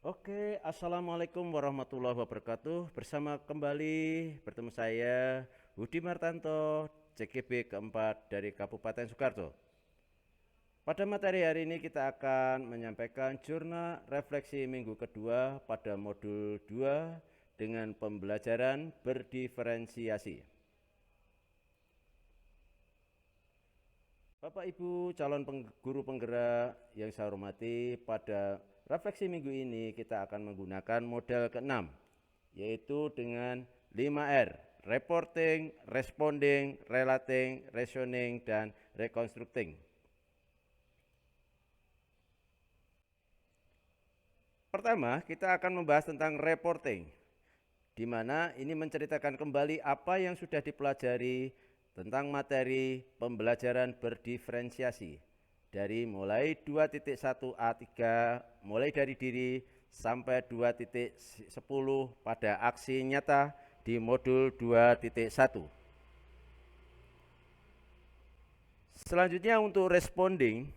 Assalamualaikum warahmatullahi wabarakatuh. Bersama kembali bertemu saya Budi Martanto, CGB keempat dari Kabupaten Sukoharjo. Pada materi hari ini kita akan menyampaikan jurnal refleksi minggu kedua pada modul 2 dengan pembelajaran berdiferensiasi. Bapak Ibu calon guru penggerak yang saya hormati, pada refleksi minggu ini kita akan menggunakan model ke-6, yaitu dengan 5R: reporting, responding, relating, reasoning, dan reconstructing. Pertama, kita akan membahas tentang reporting, di mana ini menceritakan kembali apa yang sudah dipelajari tentang materi pembelajaran berdiferensiasi dari mulai 2.1A3 mulai dari diri sampai 2.10 pada aksi nyata di modul 2.1. Selanjutnya untuk responding,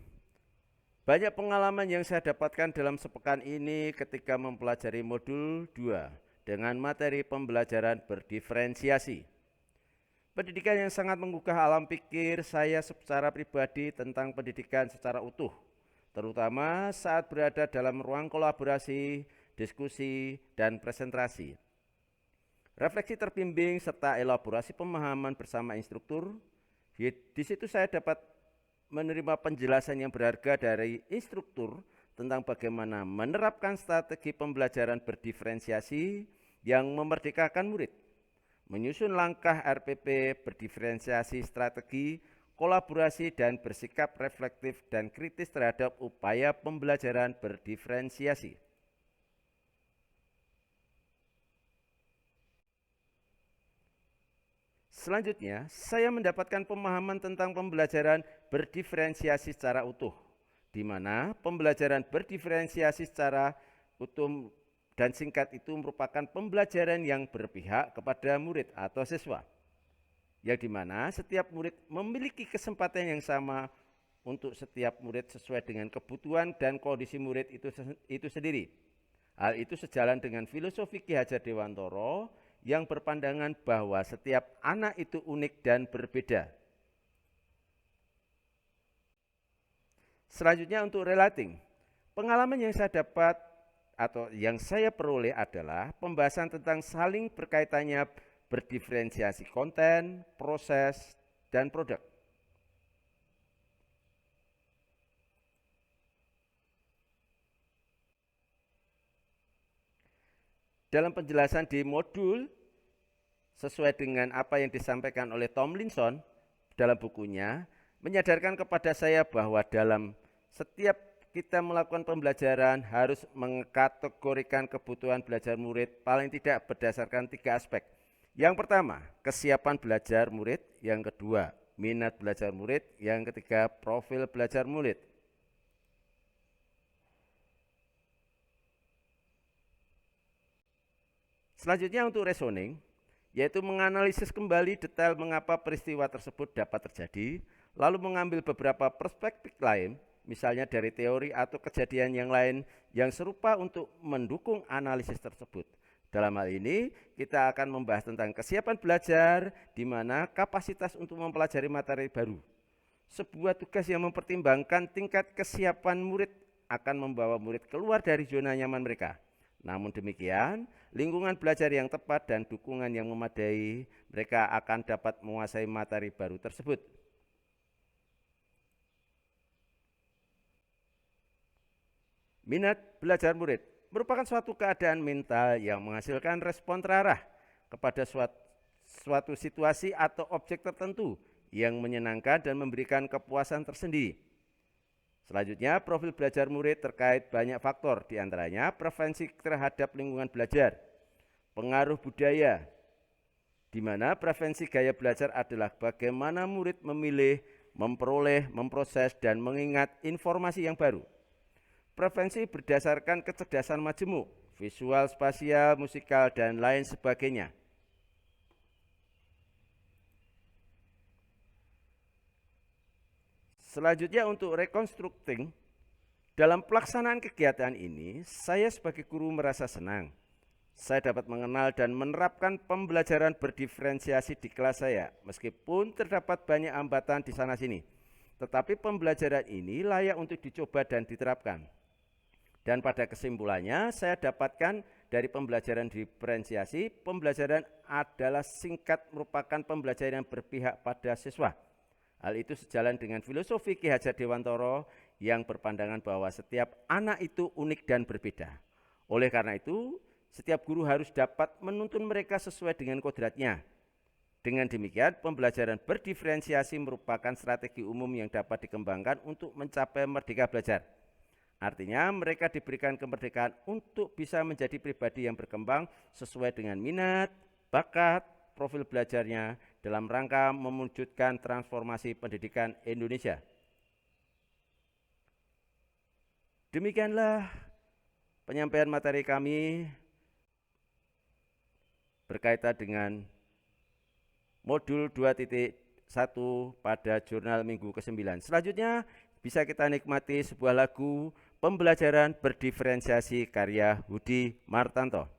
banyak pengalaman yang saya dapatkan dalam sepekan ini ketika mempelajari modul 2 dengan materi pembelajaran berdiferensiasi. Pendidikan yang sangat menggugah alam pikir saya secara pribadi tentang pendidikan secara utuh, terutama saat berada dalam ruang kolaborasi, diskusi, dan presentasi. Refleksi terbimbing serta elaborasi pemahaman bersama instruktur. Di situ saya dapat menerima penjelasan yang berharga dari instruktur tentang bagaimana menerapkan strategi pembelajaran berdiferensiasi yang memerdekakan murid, menyusun langkah RPP berdiferensiasi strategi, kolaborasi, dan bersikap reflektif dan kritis terhadap upaya pembelajaran berdiferensiasi. Selanjutnya, saya mendapatkan pemahaman tentang pembelajaran berdiferensiasi secara utuh, di mana pembelajaran berdiferensiasi secara utuh dan singkat itu merupakan pembelajaran yang berpihak kepada murid atau siswa, yang dimana setiap murid memiliki kesempatan yang sama untuk setiap murid sesuai dengan kebutuhan dan kondisi murid itu sendiri. Hal itu sejalan dengan filosofi Ki Hajar Dewantoro yang berpandangan bahwa setiap anak itu unik dan berbeda. Selanjutnya untuk relating, pengalaman yang saya dapat atau yang saya peroleh adalah pembahasan tentang saling berkaitannya berdiferensiasi konten, proses, dan produk. Dalam penjelasan di modul, sesuai dengan apa yang disampaikan oleh Tomlinson dalam bukunya, menyadarkan kepada saya bahwa dalam setiap kita melakukan pembelajaran harus mengkategorikan kebutuhan belajar murid paling tidak berdasarkan 3 aspek. Yang pertama, kesiapan belajar murid. Yang kedua, minat belajar murid. Yang ketiga, profil belajar murid. Selanjutnya untuk reasoning, yaitu menganalisis kembali detail mengapa peristiwa tersebut dapat terjadi, lalu mengambil beberapa perspektif lain, misalnya dari teori atau kejadian yang lain yang serupa untuk mendukung analisis tersebut. Dalam hal ini, kita akan membahas tentang kesiapan belajar, di mana kapasitas untuk mempelajari materi baru. Sebuah tugas yang mempertimbangkan tingkat kesiapan murid akan membawa murid keluar dari zona nyaman mereka. Namun demikian, lingkungan belajar yang tepat dan dukungan yang memadai, mereka akan dapat menguasai materi baru tersebut. Minat belajar murid merupakan suatu keadaan mental yang menghasilkan respon terarah kepada suatu situasi atau objek tertentu yang menyenangkan dan memberikan kepuasan tersendiri. Selanjutnya, profil belajar murid terkait banyak faktor, diantaranya preferensi terhadap lingkungan belajar, pengaruh budaya, di mana preferensi gaya belajar adalah bagaimana murid memilih, memperoleh, memproses, dan mengingat informasi yang baru. Preferensi berdasarkan kecerdasan majemuk, visual, spasial, musikal, dan lain sebagainya. Selanjutnya untuk reconstructing, Dalam pelaksanaan kegiatan ini, saya sebagai guru merasa senang. Saya dapat mengenal dan menerapkan pembelajaran berdiferensiasi di kelas saya, meskipun terdapat banyak hambatan di sana-sini. Tetapi pembelajaran ini layak untuk dicoba dan diterapkan. Dan pada kesimpulannya, saya dapatkan dari pembelajaran diferensiasi, pembelajaran adalah singkat merupakan pembelajaran yang berpihak pada siswa. Hal itu sejalan dengan filosofi Ki Hajar Dewantara yang berpandangan bahwa setiap anak itu unik dan berbeda. Oleh karena itu, setiap guru harus dapat menuntun mereka sesuai dengan kodratnya. Dengan demikian, pembelajaran berdiferensiasi merupakan strategi umum yang dapat dikembangkan untuk mencapai merdeka belajar. Artinya, mereka diberikan kemerdekaan untuk bisa menjadi pribadi yang berkembang sesuai dengan minat, bakat, profil belajarnya dalam rangka mewujudkan transformasi pendidikan Indonesia. Demikianlah penyampaian materi kami berkaitan dengan modul 2.1 pada jurnal minggu ke-9. Selanjutnya bisa kita nikmati sebuah lagu pembelajaran berdiferensiasi karya Hudi Martanto.